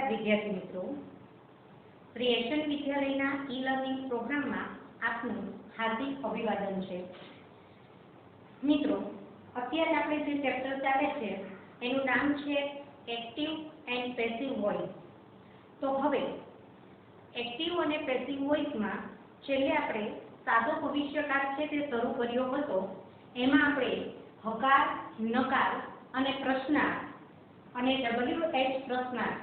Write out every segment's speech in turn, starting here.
નમસ્કાર વિદ્યાર્થી મિત્રો, ક્રિએશન વિદ્યાલયના ઈ-લર્નિંગ પ્રોગ્રામમાં આપનું હાર્દિક અભિવાદન છે. મિત્રો, અત્યારે આપણે જે ચેપ્ટર ચાલે છે એનું નામ છે એક્ટિવ એન્ડ પેસિવ વોઇસ. તો હવે એક્ટિવ અને પેસિવ વોઇસમાં છેલ્લે આપણે સાદો ભવિષ્યકાળ છે તે શરૂ કર્યો હતો. એમાં આપણે હકાર, નકાર અને પ્રશ્નાર્થ અને WH પ્રશ્નાર્થ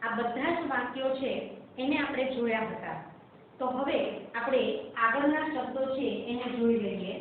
આ બધા જ વાક્યો છે એને આપણે જોયા હતા. તો હવે આપણે આગળના શબ્દો છે એને જોઈ લઈએ.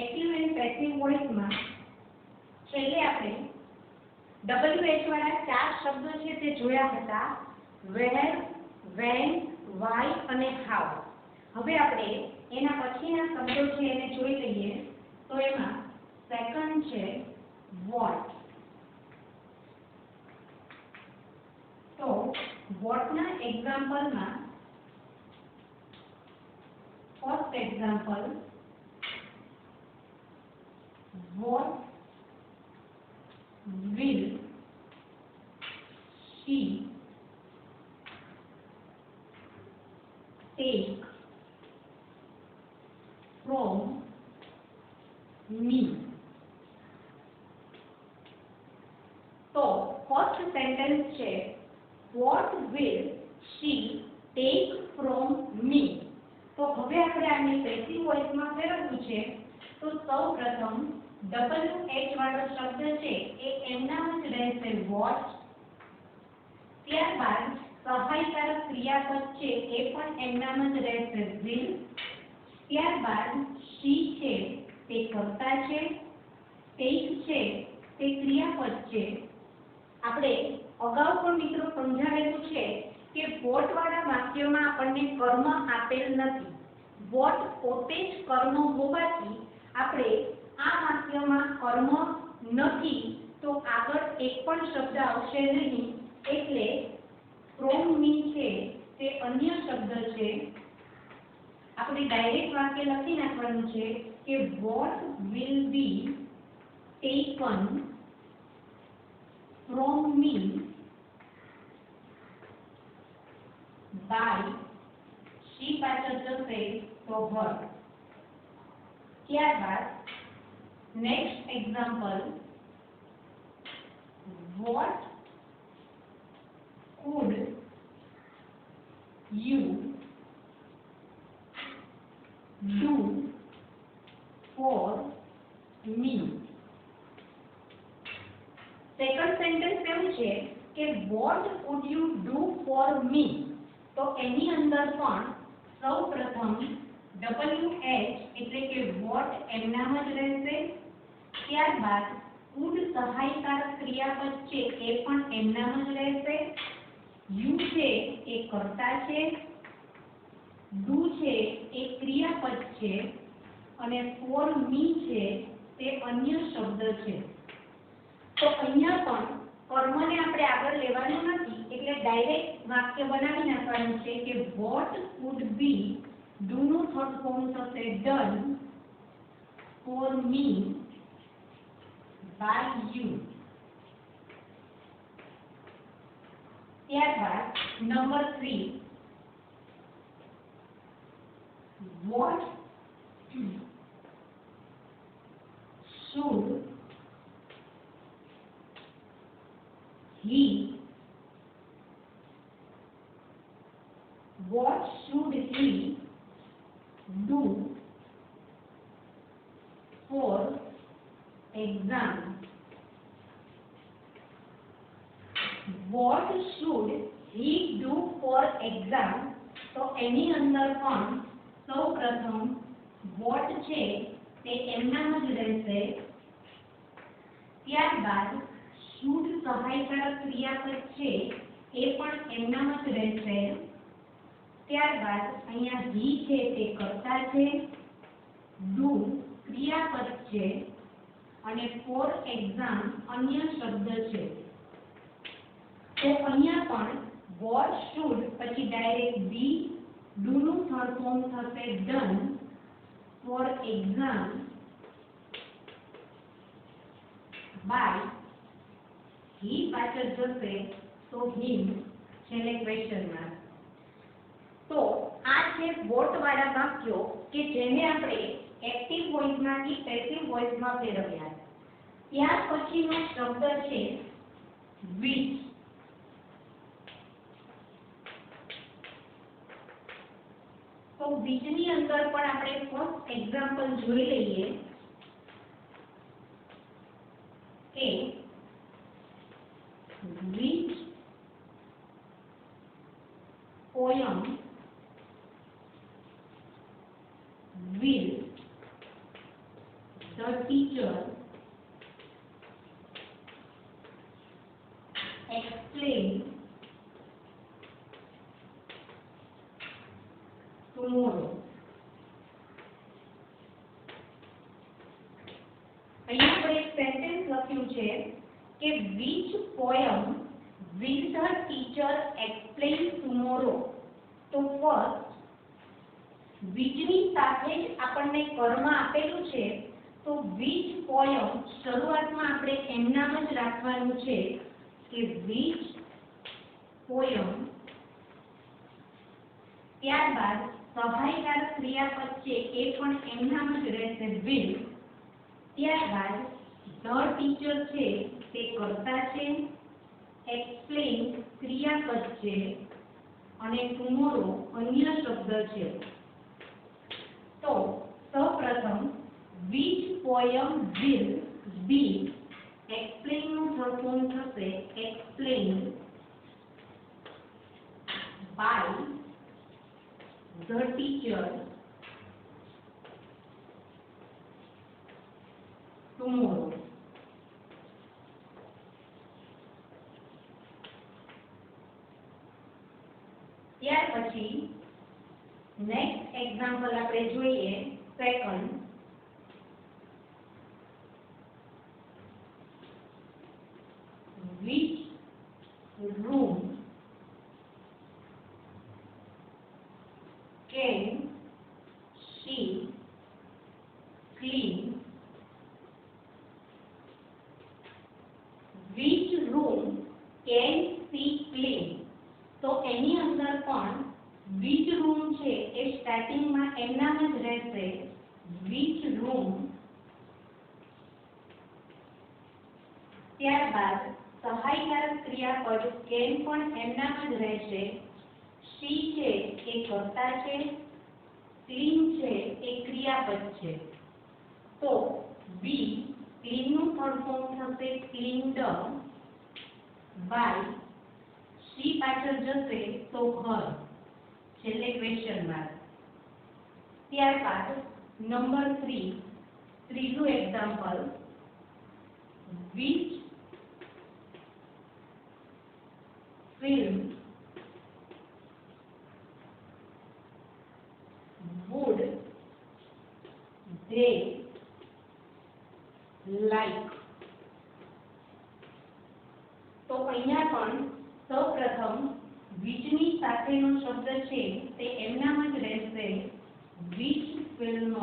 એક્ટિવ એન્ડ પેસિવ વોઇસમાં છેલ્લે આપણે WH વાળા 4 શબ્દો છે તે જોયા હતા: where, when, why અને how. હવે આપણે એના પછીના શબ્દો છે એને જોઈ લઈએ. તો એમાં સેકન્ડ છે what. તો what ના એક્ઝામ્પલમાં first example, what will she take from me? તો ફર્સ્ટ સેન્ટેન્સ છે what will she take from me. તો હવે આપણે આને પેસિવ વોઇસમાં ફેરવવું છે. તો સૌપ્રથમ WH વાળો શબ્દ છે એ એમનામ જ રહેશે what. ત્યારબાદ સહાયકારક ક્રિયાપદ છે એ પણ એમનામ જ રહેશે will. ત્યારબાદ she છે તે કર્તા છે, take છે તે ક્રિયાપદ છે. આપણે અગાઉ પણ મિત્રો સમજાવેલું છે કે what વાળા વાક્યમાં આપણને કર્મ આપેલ નથી. what પોતે જ કર્મ હોવાથી આપણે આ વાક્યમાં કર્મ નથી તો આગળ એક પણ શબ્દ આવશે નહીં. એટલે from me છે તે અન્ય શબ્દ છે. આપણે ડાયરેક્ટ વાક્ય લખી નાખવાનું છે કે what will be taken from me by she પાછળ જશે તો her. ત્યારબાદ next example, what could you do for me? Second sentence એવું છે કે what would you do for me. તો એની અંદર પણ સૌપ્રથમ WH એટલે કે what એમનામ જ રહેશે. ત્યારબાદ would સહાયકારક ક્રિયાપદ છે એ પણ એમનામ જ રહેશે. you છે એ કર્તા છે, do છે એ ક્રિયાપદ છે અને for me છે તે અન્ય શબ્દ છે. તો અહીંયા પણ કર્મને આપણે આગળ લેવાનું નથી એટલે ડાયરેક્ટ વાક્ય બનાવી નાખવાનું છે કે what would be do નું થર્ડ ફોર્મ થશે done for me by you. ત્યારબાદ number 3, what should he do for exam. What should he do for exam, તો એની અંદર પણ સૌ પ્રથમ what છે તે એમનામ જ રહેશે. ત્યારબાદ should સહાયકારક ક્રિયાપદ છે એ પણ એમનામ જ રહેશે. ત્યારબાદ અહીંયા he છે તે કર્તા છે, do ક્રિયાપદ છે અને for exam અન્ય શબ્દ છે. તો અહીંયા પણ what should પછી ડાયરેક્ટ be, do નું થર્ડ ફોર્મ થશે done, for exam by, he પાછળ જશે તો him, છેલ્લે ક્વેશ્ચન માર્ક. તો આ છે વોટ વાળા વાક્યો કે જેને આપણે એક્ટિવ વોઇસમાંથી પેસિવ વોઇસમાં ફેરવ્યા. ત્યાર પછીનો શબ્દ છે which. તો which ની અંદર પણ આપણે ફર્સ્ટ એક્ઝામ્પલ જોઈ લઈએ કે which poem will the teacher explain tomorrow. અહીંયા આપણે એક સેન્ટેન્સ લખ્યું છે કે which poem will the teacher explain tomorrow. તો ફર્સ્ટ which ની સાથે જ આપણને કર્મ આપેલું છે, તો which poem શરૂઆતમાં આપણે એમ નામ જ રાખવાનું છે કે which poem. ત્યારબાદ સહાયકારક ક્રિયાપદ છે એ પણ એમ નામ જ રહેશે will. ત્યારબાદ the teacher છે તે કર્તા છે, explain ક્રિયાપદ છે અને tomorrow અન્ય શબ્દ છે. તો સૌપ્રથમ which poem will be, explain નું થર્ડ ફોર્મ થશે explained by the teacher tomorrow. ત્યાર પછી નેક્સ્ટ એક્ઝામ્પલ આપણે જોઈએ second. which room can she clean? which room can she clean? તો એની અંદર પણ which room છે એ સ્ટાર્ટિંગમાં એમનામ જ રહેશે which room. ત્યારબાદ સહાયકારક ક્રિયાપદ can પણ એમનામ જ રહેશે. she છે એ કર્તા છે, clean છે એ ક્રિયાપદ છે. તો be clean નું થર્ડ ફોર્મ થશે cleaned by, she પાછળ જશે તો ઘર, છેલ્લે ક્વેશ્ચન માર્ક. ત્યારબાદ નંબર 3, ત્રીજું example which film would they like? તો અહીંયા પણ સૌપ્રથમ which ની સાથેનો શબ્દ છે તે એમનામ જ રહેશે which film.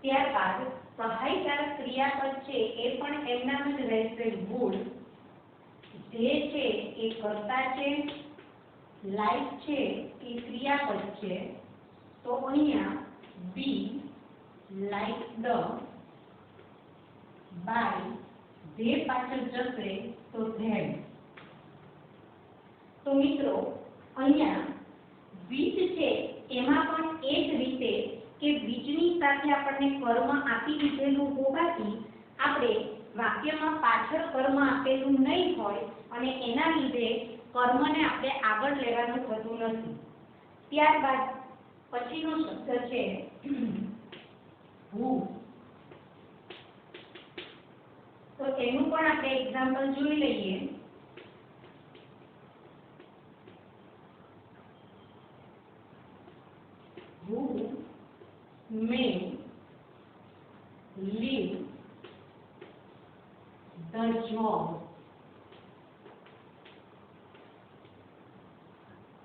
ત્યારબાદ સહાયકારક ક્રિયાપદ છે એ પણ એમનામ જ રહેશે would. they છે એ કર્તા છે, like છે એ ક્રિયાપદ છે. તો અહીંયા be liked by, they પાછળ જશે તો them. તો મિત્રો અહીંયા which છે એમાં પણ એ જ રીતે કે which ની સાથે આપણને કર્મ આપી દીધેલું હોવાથી આપણે વાક્યમાં પાછળ કર્મ આપેલું નહીં હોય અને એના લીધે કર્મને આપણે આગળ લેવાનું થતું નથી. ત્યારબાદ પછીનો શબ્દ છે who. તો એનું પણ આપણે એક્ઝામ્પલ જોઈ લઈએ. Who may leave the job?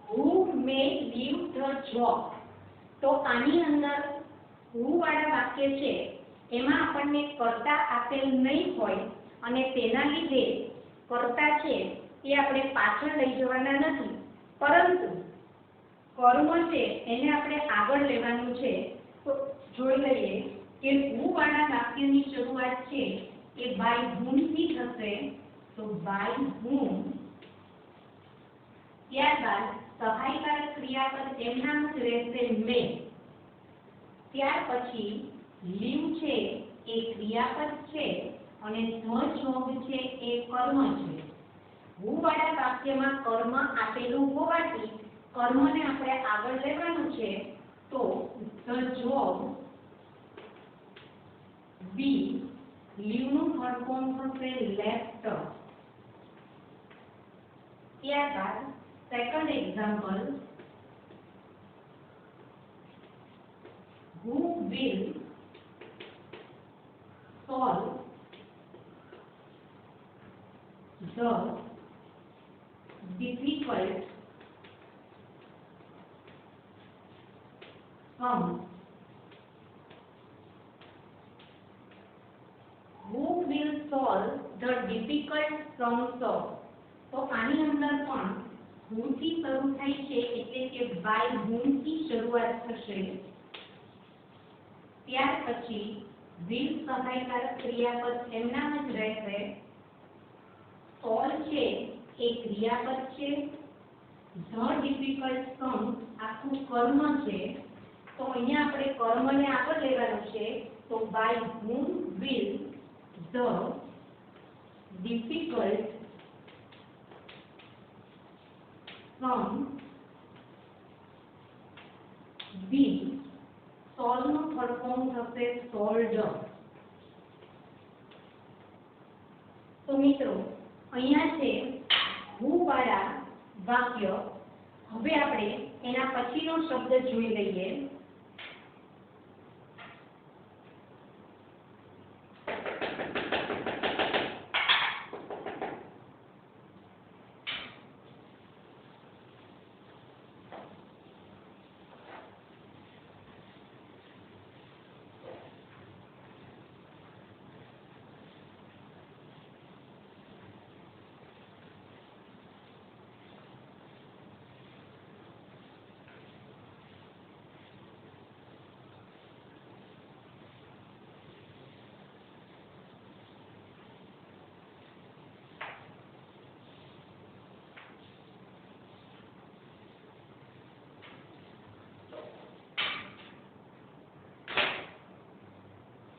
Who may leave the job? તો આની અંદર who વાળા વાક્ય છે એમાં આપણને કર્તા આપેલ નહીં હોય અને તેના લીધે કર્તા છે એ આપણે પાછળ લઈ જવાના નથી, પરંતુ કર્મ છે એને આપણે આગળ લેવાનું છે. તો જોઈ લઈએ કે who વાળા વાક્યની શરૂઆત છે એ by whom થી થશે. તો by whom. ત્યારબાદ સહાયકારક ક્રિયાપદ એમનામ જ રહેશે may. ત્યાર પછી લીવ છે એ ક્રિયાપદ છે અને the job છે એ કર્મ છે. who વાળા વાક્યમાં કર્મ આપેલું હોવાથી કર્મને આપણે આગળ લેવાનું છે. તો the job be લીવનું થર્ડ ફોર્મ થશે left. ત્યારબાદ second example who will solve the difficult sum. Who will solve the difficult sums of? તો આની અંદર પણ who થી શરૂ થાય છે એટલે કે by whom થી શરૂઆત થશે. ત્યાર પછી will સહાયકારક ક્રિયાપદ એમનામ જ રહેશે. solve છે એ ક્રિયાપદ છે. the difficult sum આખું કર્મ છે. તો અહીંયા આપણે કર્મને આગળ લેવાનું છે. તો by whom will the difficult sum be. solve નો થર્ડ ફોર્મ થશે solved. તો મિત્રો અહીંયા છે who વાળા વાક્ય. હવે આપણે એના પછીનો શબ્દ જોઈ લઈએ.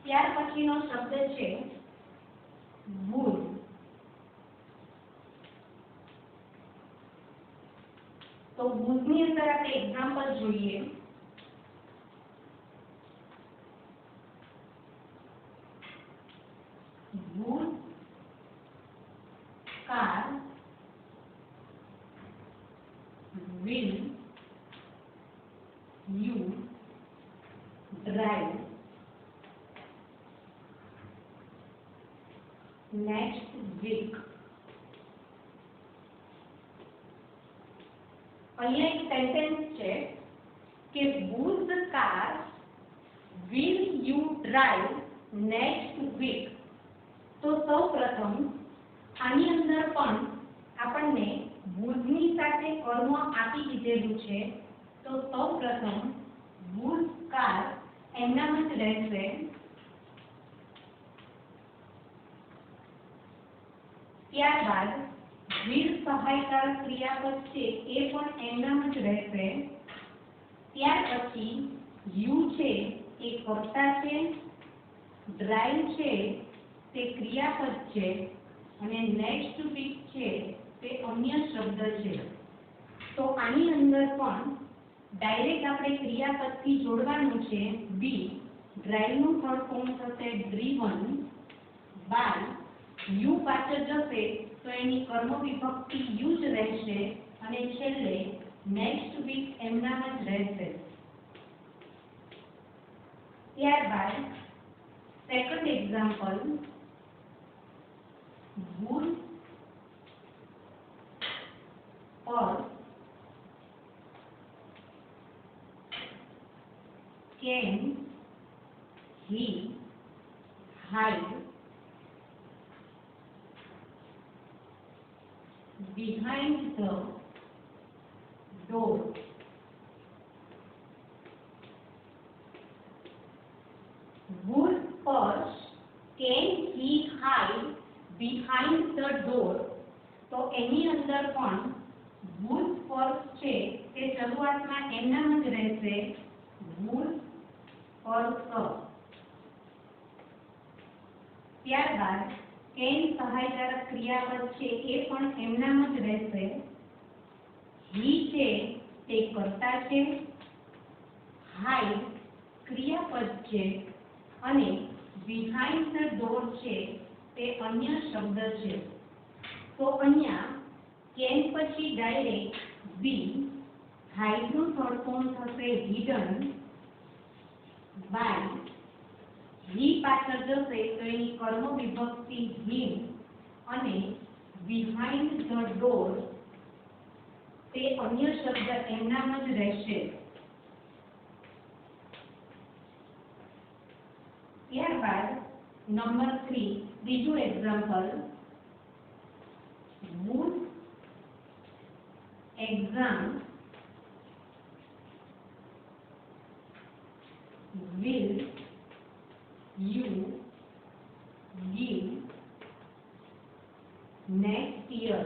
ત્યાર પછીનો શબ્દ છે would. તો would ની અંદર આપણે એક્ઝામ્પલ જોઈએ. would car will you drive next week. અહીંયા એક સેન્ટેન્સ છે કે whose car will you drive next week. તો સૌપ્રથમ આની અંદર પણ આપણને whose ની સાથે કર્મ આપી દીધેલું છે. તો સૌપ્રથમ whose car એમનામ જ રહેશે. ત્યારબાદ will સહાયકારક ક્રિયાપદ છે એ પણ એમનામ જ રહેશે. ત્યાર પછી you છે એ કર્તા છે. drive છે તે ક્રિયાપદ છે અને નેક્સ્ટ વીક છે તે અન્ય શબ્દ છે. તો આની અંદર પણ ડાયરેક્ટ આપણે ક્રિયાપદથી જોડવાનું છે. બી ડ્રાઈવનું થર્ડ ફોર્મ થશે ડ્રીવન બાય. યુ પાછળ જશે તો એની કર્મ વિભક્તિ યુ જ રહેશે અને છેલ્લે નેક્સ્ટ વીક એમનામ જ રહેશે. ત્યારબાદ second example, would or can he hide behind the door? Would or can he hide behind the door? તો એની અંદર પણ would first છે તે શરૂઆતમાં એમનામ જ રહેશે. would first. ત્યારબાદ can સહાયકારક ક્રિયાપદ છે એ પણ એમનામ જ રહેશે. he છે તે કર્તા છે. hide ક્રિયાપદ છે અને behind the door છે તે અન્ય શબ્દ છે. તો અહીંયા can પછી ડાયરેક્ટ બી hide નું થર્ડ ફોર્મ થશે hidden by. he પાછળ જશે તો એની કર્મ વિભક્તિ him અને behind the door તે અન્ય શબ્દ એમનામ જ રહેશે. ત્યારબાદ નંબર 3 બીજું example, would exam will you give next year?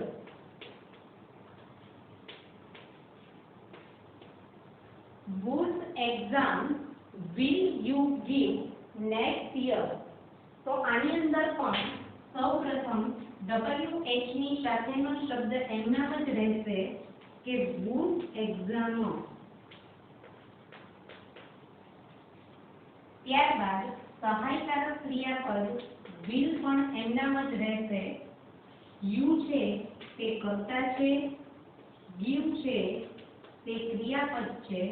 Would exam will you give next year? તો આની અંદર પણ સૌપ્રથમ WH ની સાથેનો શબ્દ એમનામ જ રહેશે કે would exam. ત્યારબાદ સહાયકારક ક્રિયાપદ will પણ એમનામ જ રહેશે. you છે તે કર્તા છે. give છે તે ક્રિયાપદ છે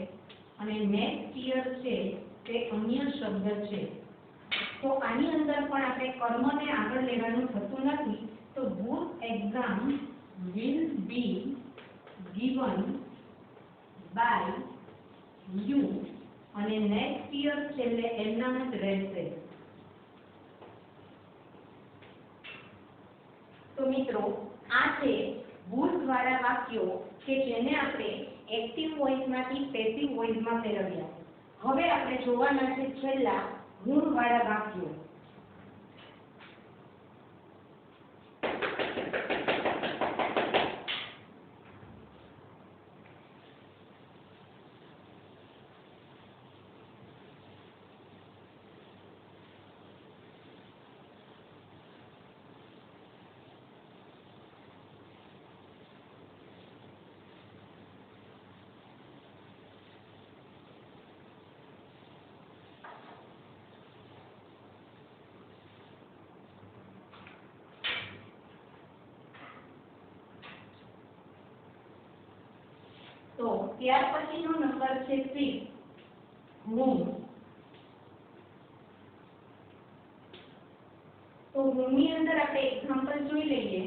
અને next year છે તે અન્ય શબ્દ છે. તો આની અંદર પણ આપણે કર્મને આગળ લેવાનું થતું નથી. તો would exam will be given by you અને next year છેલ્લે એમનામ જ રહેશે. તો મિત્રો આ છે would વાળા વાક્યો કે જેને આપણે એક્ટિવ વોઇસમાંથી પેસિવ વોઇસમાં ફેરવ્યા. હવે આપણે જોવાના છે છેલ્લા would વાળા વાક્યો. તો ત્યાર પછીનો નંબર છે 6, whom. તો whom ની અંદર આપણે એક્ઝામ્પલ જોઈ લઈએ.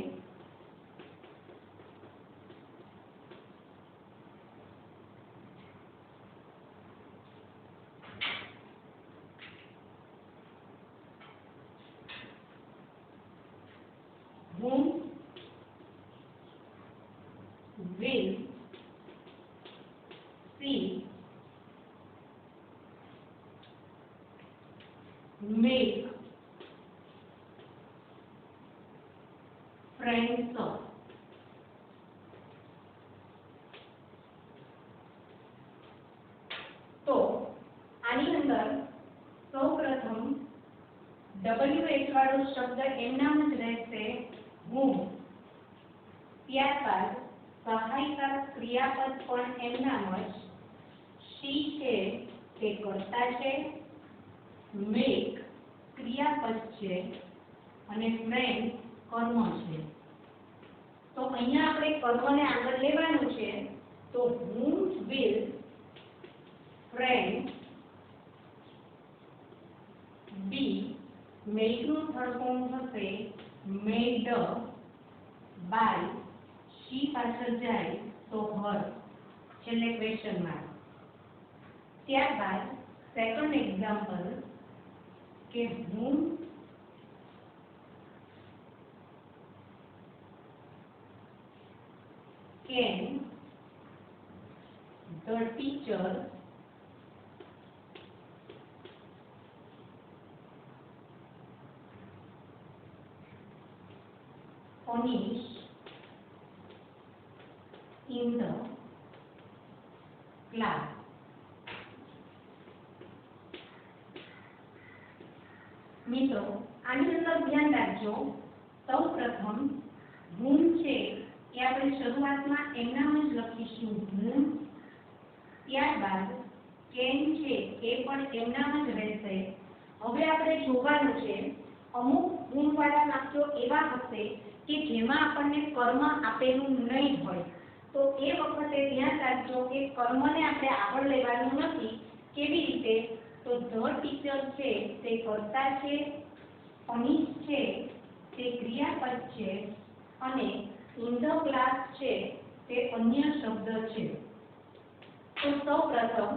whom will see make friends of. તો આની અંદર સૌપ્રથમ WH વાળો શબ્દ એમનામ જ રહેશે whom. ત્યારબાદ સહાયકાર ક્રિયાપદ પણ એમનામ જ. she છે તે કર્તા છે, make ક્રિયાપદ છે અને friend કર્મ છે. તો અહીંયા આપણે કર્મને આગળ લેવાનું છે. તો whom will friend be, made નું થર્ડ ફોર્મ થશે made by, she પાછળ જાય તો her, છેલ્લે ક્વેશ્ચન માર્ક. ત્યારબાદ સેકન્ડ એક્ઝામ્પલ કે whom can the teacher punish in the class. મિત્રો આની અંદર ધ્યાન રાખજો. સૌ પ્રથમ whom છે એ આપણે શરૂઆતમાં એમનામ જ લખીશું whom. ત્યારબાદ can છે એ પણ એમનામ જ રહેશે. હવે આપણે જોવાનું છે અમુક whom વાળા વાક્યો એવા હશે કે જેમાં આપણને કર્મ આપેલું નહીં હોય. તો એ વખતે ધ્યાન રાખજો કે કર્મને આપણે આગળ લેવાનું નથી. કેવી રીતે? તો the teacher છે તે કર્તા છે, punish છે તે ક્રિયાપદ છે અને in the class છે તે અન્ય શબ્દ છે. તો સૌપ્રથમ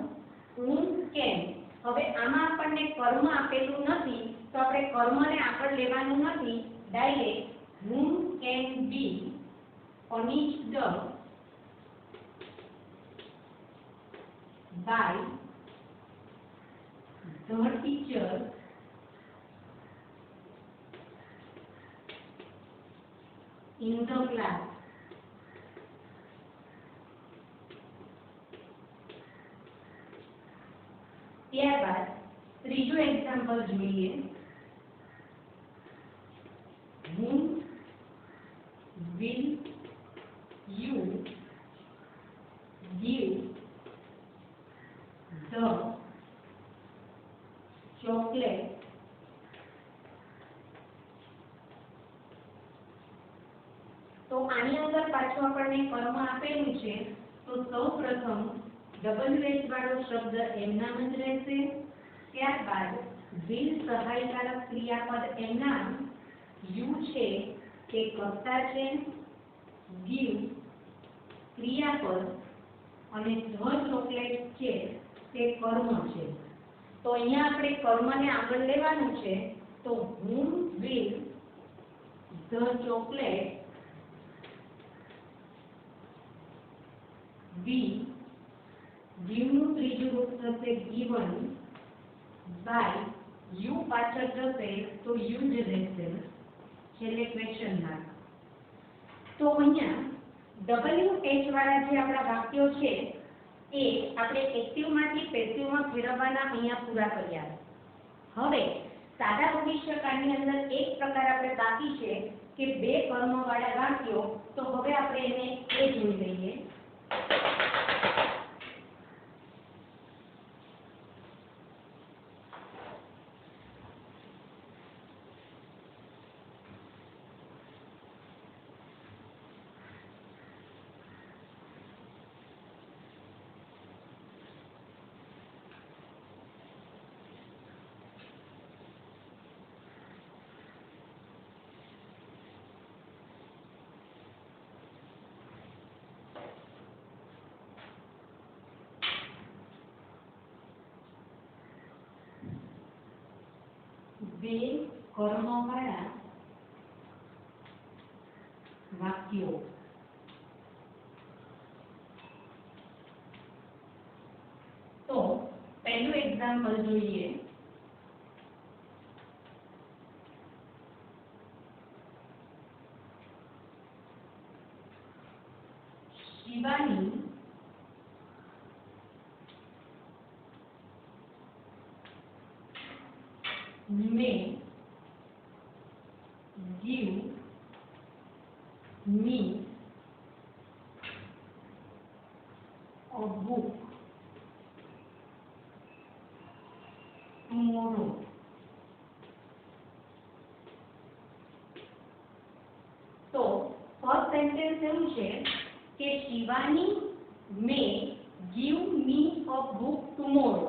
whom can, હવે આમાં આપણને કર્મ આપેલું નથી તો આપણે કર્મને આગળ લેવાનું નથી. Direct whom can be punished by the teacher in the class. ત્યારબાદ ત્રીજું એક્ઝામ્પલ જોઈએ. whom will you give the chocolate તો આની અંદર પાછું આપણને કર્મ આપેલું છે. તો સૌપ્રથમ WH વાળો શબ્દ એમનામ જ રહેશે. ત્યારબાદ will સહાયકારક ક્રિયાપદ એમનામ, you છે તે કર્તા છે, give ક્રિયાપદ અને the chocolate છે તે કર્મ છે. તો અહીંયા આપણે કર્મને આગળ લેવાનું છે. તો whom will the chocolate be, give નું ત્રીજું રૂપ થશે given by, you પાછળ જશે તો you જ રહેશે, છેલ્લે ક્વેશ્ચન માર્ક. તો અહીંયા WH વાળા જે આપણા વાક્યો છે એ આપણે એક્ટિવમાંથી પેસિવમાં ફેરવવાના અહીંયા પૂરા કર્યા. હવે સાદા ભવિષ્યકાળની અંદર એક પ્રકાર આપણે બાકી છે કે બે કર્મવાળા વાક્યો. તો હવે આપણે એને એ જોઈ લઈએ. બે કર્મવાળા વાક્યો. તો પહેલું એક્ઝામ્પલ જોઈએ. શિવાની में give me a book tomorrow. તો ફર્સ્ટ સેન્ટેન્સ એવું છે કે શિવાની મે give me a book tomorrow.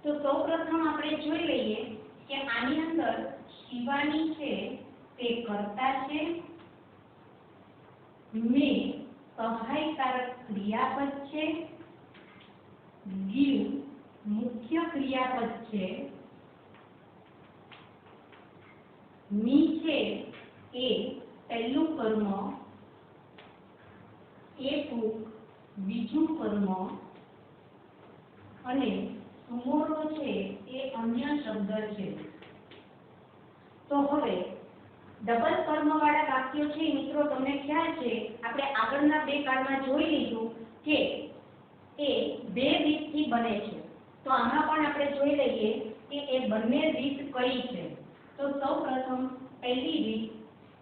તો સૌપ્રથમ આપણે જોઈ લઈએ કે આની અંદર શિવાની છે તે કર્તા છે, મે સહાયકારક ક્રિયાપદ છે, give મુખ્ય ક્રિયાપદ છે, me છે એ પહેલું કર્મ, એ book બીજું કર્મ અને tomorrow છે એ અન્ય શબ્દ છે. તો હવે ડબલ કર્મવાળા વાક્યો છે મિત્રો, તમને ખ્યાલ છે આપણે આગળના બે કાળમાં જોઈ લીધું કે એ બે રીતથી બને છે. તો આમાં પણ આપણે જોઈ લઈએ કે એ બંને રીત કઈ છે. તો સૌપ્રથમ પહેલી રીત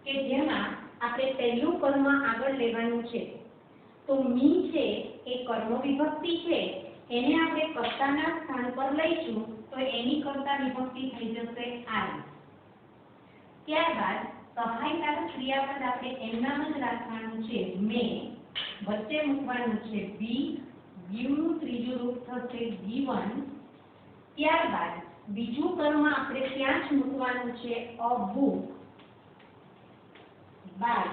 કે જેમાં આપણે પહેલું કર્મ આગળ લેવાનું છે. તો મી છે એ કર્મ વિભક્તિ છે, એને આપણે કર્તાના સ્થાન પર લઈશું તો એની કર્તા વિભક્તિ થઈ જશે આઈ. ત્યારબાદ સહાયકારક ક્રિયાપદ આપણે એમનામ જ રાખવાનું છે મે, વચ્ચે મૂકવાનું છે બી, give નું ત્રીજું રૂપ થશે given. ત્યારબાદ બીજું કર્મ આપણે ત્યાં જ મૂકવાનું છે a book by,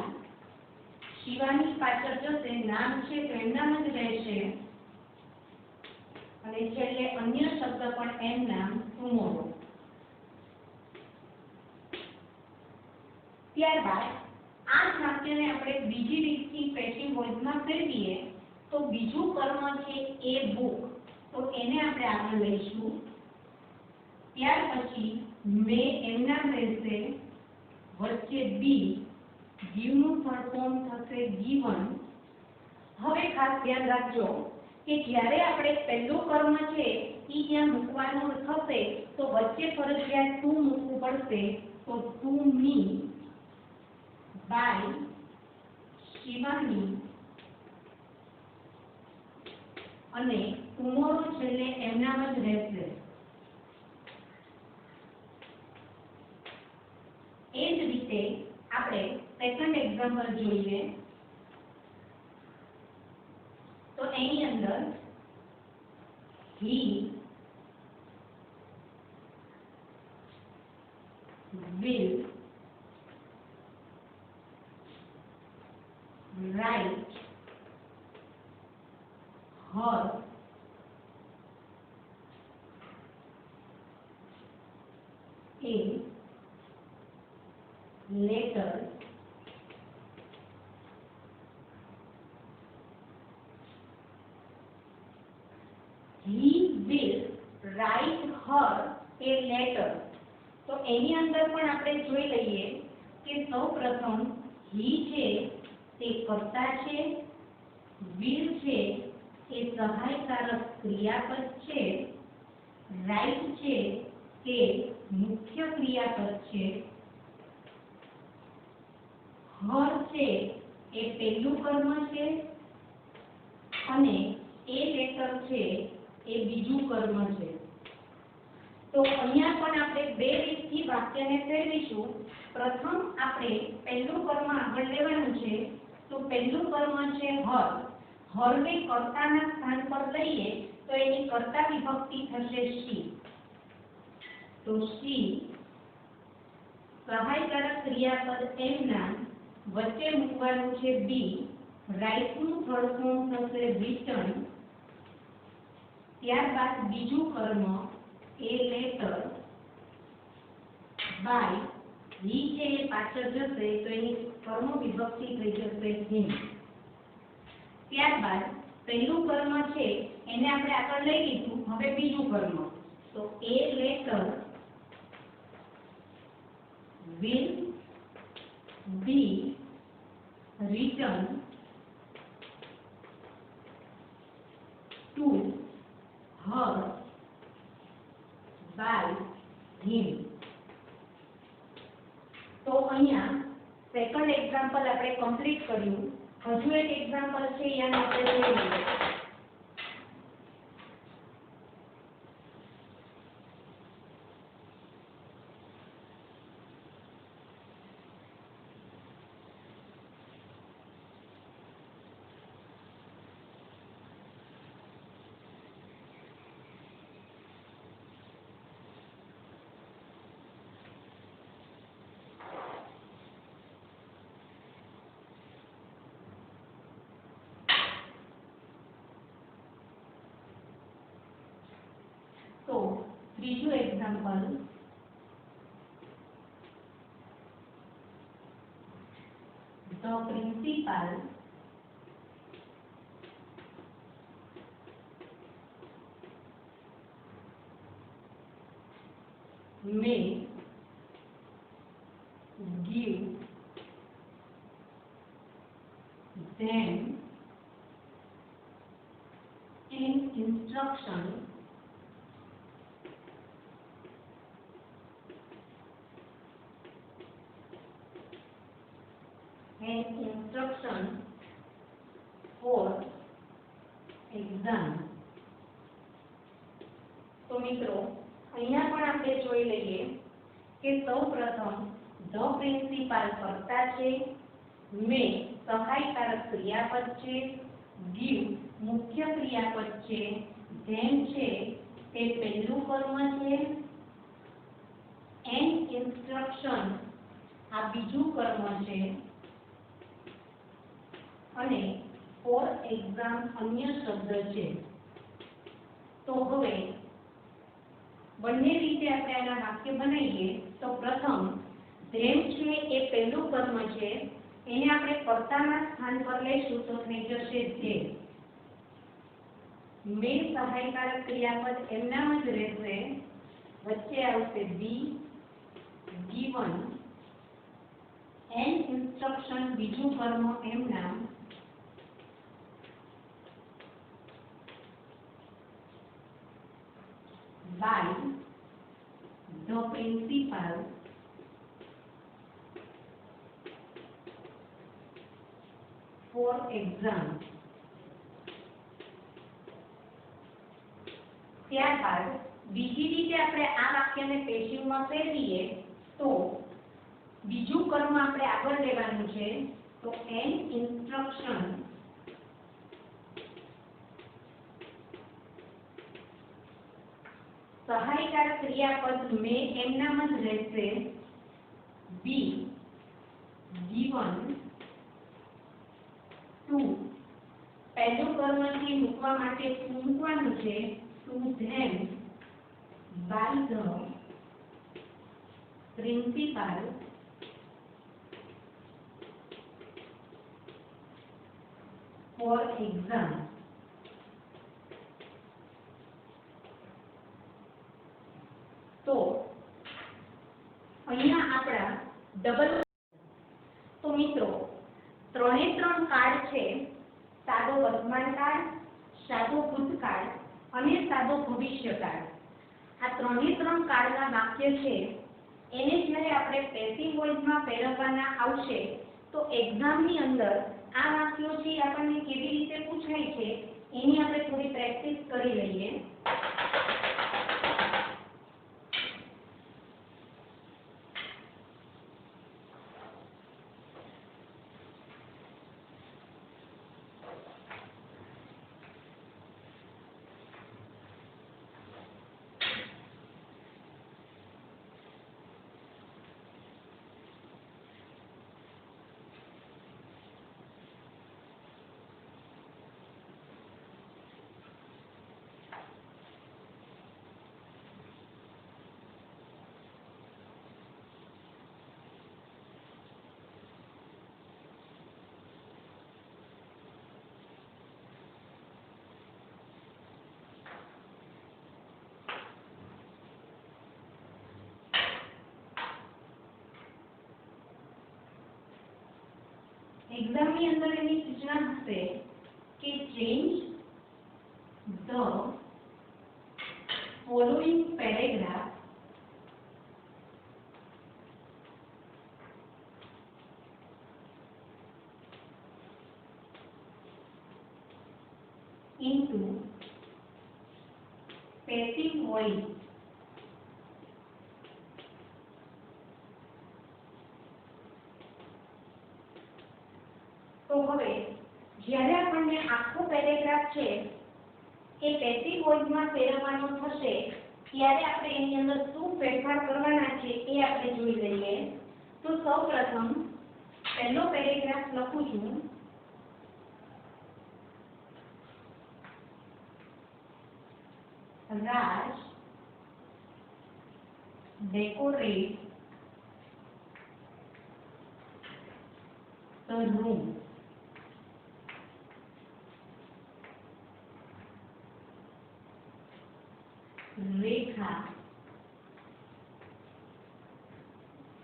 શિવાની પાછળ જશે નામ છે તો એમનામ જ રહેશે અને છેલ્લે અન્ય શબ્દ પણ એમ નામ tomorrow. ત્યારબાદ આ જ વાક્યને આપણે બીજી રીતથી પેસિવ વોઇસમાં ફેરવીએ તો બીજું કર્મ છે એ બુક, તો એને આપણે આગળ લઈશું. ત્યાર પછી મે એમનામ રહેશે, વચ્ચે બી, give નું ફૂલ ફોર્મ થશે given. હવે ખાસ ધ્યાન રાખજો કે જ્યારે આપણે પહેલું કર્મ છે ઈ જ્યાં મૂકવાનું થશે તો વચ્ચે ફરજિયાત ટુ મૂકવું પડશે. તો ટુ મી બાય શિવાની અને tomorrow છેલ્લે એમનામ જ રહેશે. એ જ રીતે આપણે સેકન્ડ એક્ઝામ્પલ જોઈએ તો એની અંદર he will write her a letter he will write her a letter. તો એની અંદર પણ આપણે જોઈ લઈએ કે સૌપ્રથમ he છે તે કર્તા છે, will છે એ સહાયકારક ક્રિયાપદ છે, write છે તે મુખ્ય ક્રિયાપદ છે, her છે એ પહેલું કર્મ છે અને એ લેટર છે એ બીજું કર્મ છે. તો અહીંયા પણ આપણે બે રીતથી વાક્યને ફેરવીશું. પ્રથમ આપણે પહેલું કર્મ આગળ લેવાનું છે. તો પહેલું કર્મ છે હર, હરને કર્તાના સ્થાન પર લઈએ તો એની કર્તા વિભક્તિ થશે શી. તો શી સહાયકારક ક્રિયાપદ એમ નામ, વચ્ચે મૂકવાનું છે બી, રાઇટ નું થર્ડ ફોર્મ થશે રિટર્ન. ત્યારબાદ બીજું કર્મ એ લેટર બાય, હી છે એ પાછળ જશે તો એની કર્મ વિભક્તિ થઈ જશે હિમ. ત્યારબાદ પહેલું કર્મ છે એને આપણે આગળ લઈ લીધું, હવે બીજું કર્મ તો એ letter will be written to her by him. તો અહીંયા સેકન્ડ એક્ઝામ્પલ આપણે કમ્પ્લીટ કર્યું. હજુ એક એક્ઝામ્પલ છે યાને આપણે જોઈ લઈએ. તો ત્રીજું example, the principal may give them an instruction for exam. તો મિત્રો અહીંયા પણ આપણે જોઈ લઈએ કે સૌપ્રથમ ધ પ્રિન્સિપાલ કર્તા છે, મે સહાયકારક ક્રિયાપદ છે, ગીવ મુખ્ય ક્રિયાપદ છે, ધેમ છે તે પહેલું કર્મ છે, એન ઇન્સ્ટ્રક્શન આ બીજું કર્મ છે અને ફોર એક્ઝામ અન્ય શબ્દ છે. તો હવે બંને રીતે આપણે આના વાક્ય બનાવીએ. તો પ્રથમ ધેમ છે એ પહેલું કર્મ છે, એને આપણે કર્તાના સ્થાન પર લઈશું તો થઈ જશે ધે. મે સહાયકારક ક્રિયાપદ એમનામ જ રહેશે, વચ્ચે આવશે બી ગીવન, એન ઇન્સ્ટ્રક્શન બીજું કર્મ એમનામ, by the principal for exam. ત્યારબાદ બીજી રીતે આપણે આ વાક્યને પેશિવમાં ફેરવીએ તો બીજું કર્મ આપણે આગળ લેવાનું છે. તો એન ઇન્સ્ટ્રક્શન સહાયકારક ક્રિયાપદ મે એમનામ જ રહેશે, બી ગીવન ટુ પહેલું કર્મથી મૂકવા માટે મૂકવાનું છે, to them by the principal for exam. તો અહીંયા આપણા ડબલ. તો મિત્રો ત્રણે ત્રણ કાળ છે, સાદો વર્તમાન કાળ, સાદો ભૂતકાળ અને સાદો ભવિષ્યકાળ. આ ત્રણે ત્રણ કાળના વાક્ય છે એને જ્યારે આપણે પેસિવ વોઇસમાં ફેરવવાના આવશે તો એક્ઝામની અંદર આ વાક્યો છે આપણને કેવી રીતે પૂછાય છે એની આપણે થોડી પ્રેક્ટિસ કરી લઈએ. એક્ઝામની અંદર એની સૂચના હશે કે change the following paragraph into passive voice. તો હવે જ્યારે આપણને આખો પેરેગ્રાફ છે એ પેસિવ વોઇસમાં ફેરવવાનો થશે ત્યારે આપણે એની અંદર શું ફેરફાર કરવાના છે એ આપણે જોઈ લઈએ. તો સૌપ્રથમ પહેલો પેરેગ્રાફ લખું છું. Raj decorate the room. Rekha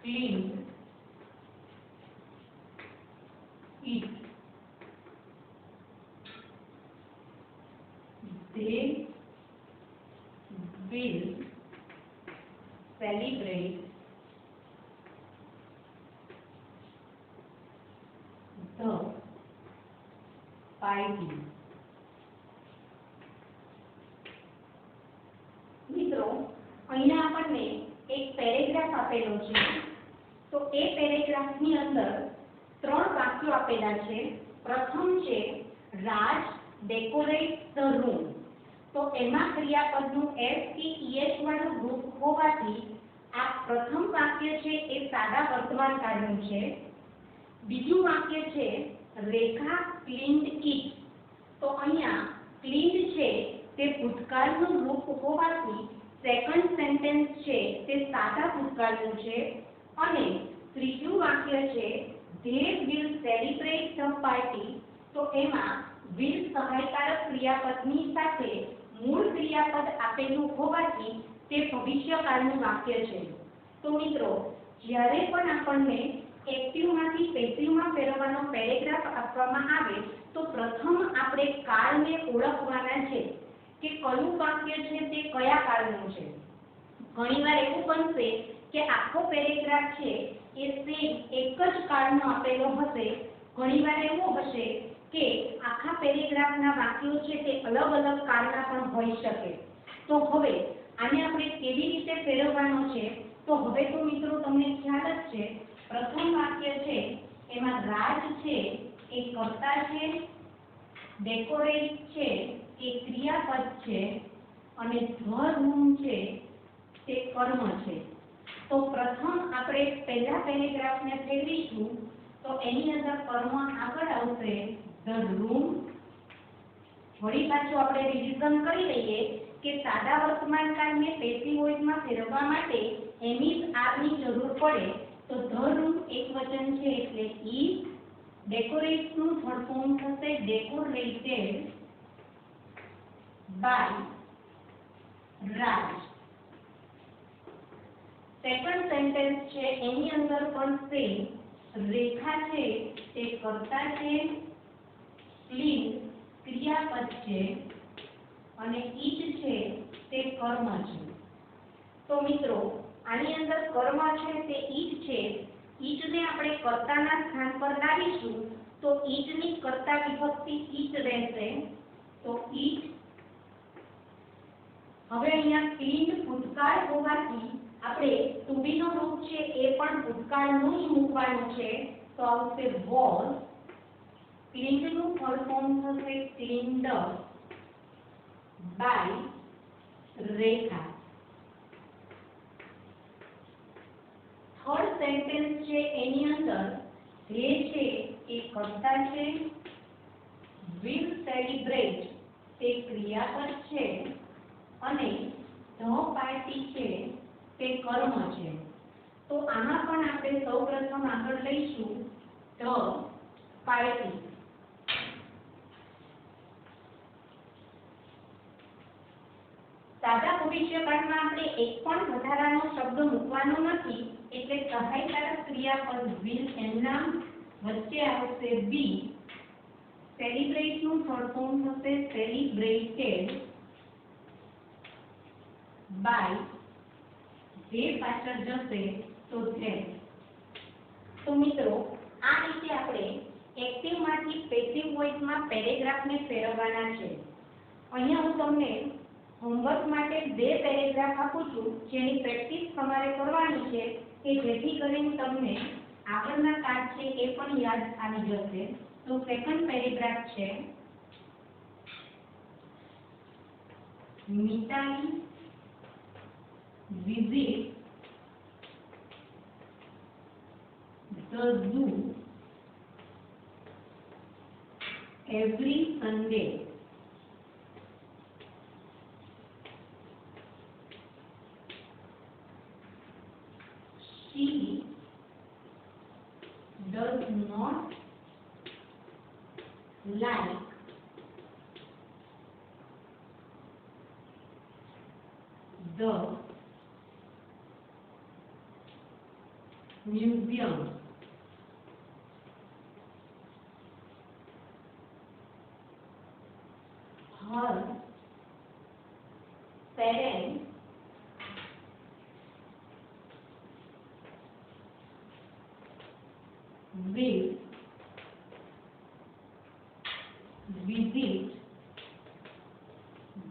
cleaned it. They will celebrate the party. મિત્રો અહીંયા આપણને એક પેરેગ્રાફ આપેલો છે. તો એ પેરેગ્રાફની અંદર ત્રણ વાક્યો આપેલા છે. પ્રથમ છે રાજ ડેકોરેટ ધ રૂમ. તો એમાં ક્રિયાપદનું SEEH વાળું રૂપ હોવાથી આ પ્રથમ વાક્ય છે એ સાદા વર્તમાન કાળનું છે. બીજું વાક્ય છે રેખા ક્લીન્ડ ઇટ. તો અહીંયા ક્લીન્ડ છે તે ભૂતકાળનું રૂપ હોવાથી સેકન્ડ સેન્ટેન્સ છે તે સાદા ભૂતકાળનું છે. અને ત્રીજું વાક્ય છે they will celebrate the party. તો એમાં will સહાયકારક ક્રિયાપદની સાથે મૂળ ક્રિયાપદ આપેલું હોવાથી તે ભવિષ્યકાળનું વાક્ય છે. તો મિત્રો જ્યારે પણ આપણને એક્ટિવમાંથી પેસિવમાં ફેરવવાનો પેરેગ્રાફ આપવામાં આવે તો પ્રથમ આપણે કાળને ઓળખવાના છે કે કયું વાક્ય છે તે કયા કાળનું છે. ઘણીવાર એવું બનશે કે આખો પેરેગ્રાફ છે એ સેમ એક જ કાળનો આપેલો હશે. ઘણીવાર એવું હશે કે આખા પેરેગ્રાફના વાક્યો છે તે અલગ અલગ કાળના પણ હોઈ શકે. તો હવે આને આપણે કેવી રીતે ફેરવવાનો છે? તો હવે તો મિત્રો તમને ખ્યાલ જ છે. પ્રથમ વાક્ય છે એમાં રાજ છે એ કર્તા છે, ડેકોરેટ છે એ ક્રિયાપદ છે અને ધ રૂમ છે તે કર્મ છે. તો પ્રથમ આપણે પહેલા પેરેગ્રાફને ફેરવીશું. તો એની અંદર કર્મ આગળ આવશે ધ રૂમ. વળી પાછું આપણે રિવિઝન કરી લઈએ કે સાદા વર્તમાન કાળને પેસિવ વોઇસમાં ફેરવવા માટે એમિઝ આરની જરૂર પડે. તો ધ રૂમ એકવચન છે એટલે ઇઝ. ડેકોરેટનું થર્ડ ફોર્મ થશે decorated by Raj. Second sentence છે એની અંદર પણ સેમ. રેખા છે તે કર્તા છે, ક્લીન ક્રિયાપદ છે અને ઈટ છે તે કર્મ છે. તો મિત્રો આની અંદર કર્મ છે તે ઈટ છે. ઈટને આપણે કર્તાના સ્થાન પર લાવીશું તો ઈટની કર્તા વિભક્તિ ઈટ રહેશે. તો ઈટ. હવે અહીંયા ક્લીન ભૂતકાળ હોવાથી આપણે ટુ બી નો રૂપ છે એ પણ ભૂતકાળનું જ મૂકવાનું છે. તો આવશે વોઝ. ક્લીન્ડનું ફૂલ ફોર્મ થશે cleaned by Rekha. Third sentence છે એની અંદર જે છે એ કર્તા છે, will celebrate તે ક્રિયાપદ છે અને ધ પાર્ટી છે તે કર્મ છે. તો આમાં પણ આપણે સૌપ્રથમ આગળ લઈશું ધ પાર્ટી. સાદા ભવિષ્યકાળમાં આપણે એક પણ વધારાનો શબ્દ મૂકવાનો નથી એટલે સહાયકારક ક્રિયાપદ will એમના વચ્ચે આવશે બી. સેલિબ્રેટનું થર્ડ ફોર્મ થશે સેલિબ્રેટેડ બાય. જે પાછળ જશે તો ધેમ. તો મિત્રો આ રીતે આપણે એક્ટિવમાંથી પેસિવ વોઇસમાં પેરેગ્રાફને ફેરવવાના છે. અહીંયા હું તમને હોમવર્ક માટે 2 પેરેગ્રાફ આપું છું જેની પ્રેક્ટિસ તમારે કરવાની છે કે જેથી કરીને તમને આગળના પાઠ છે એ પણ યાદ આવી જશે. તો સેકન્ડ પેરેગ્રાફ છે, Mitali visit the zoo every Sunday. She does not like the museum. Her parents will visit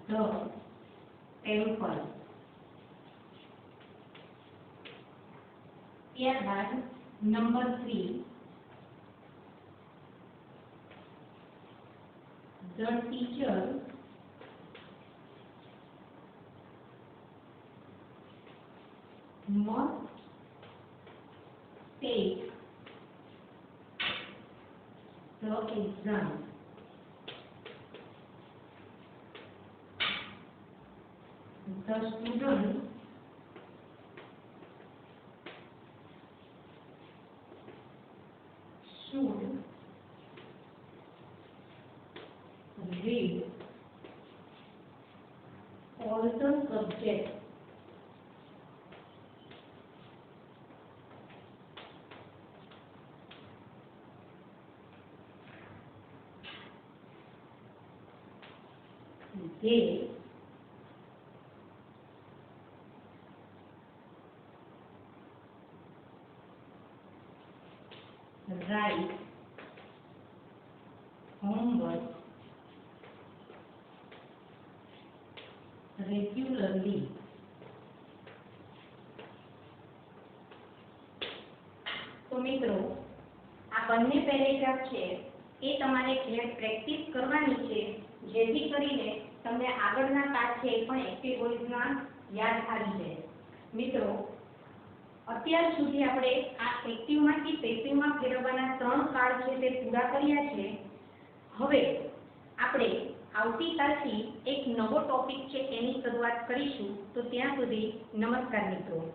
the temple. ત્યારબાદ number 3, the teacher must take the exam. The student should read all the subjects they write homework regularly. તો મિત્રો આ બંને paragraph છે એ તમારે ઘેર practice કરવાની છે જેથી કરીને તમને આગળના પાઠ છે એ પણ એક્ટિવ વોઇસના યાદ આવી જાય. મિત્રો અત્યાર સુધી આપણે આ એક્ટિવમાંથી પેસિવમાં ફેરવવાના 3 કાર્ડ છે તે પૂરા કર્યા છે. હવે આપણે આવતીકાલથી એક નવો ટોપિક છે એની શરૂઆત કરીશું. તો ત્યાં સુધી નમસ્કાર મિત્રો.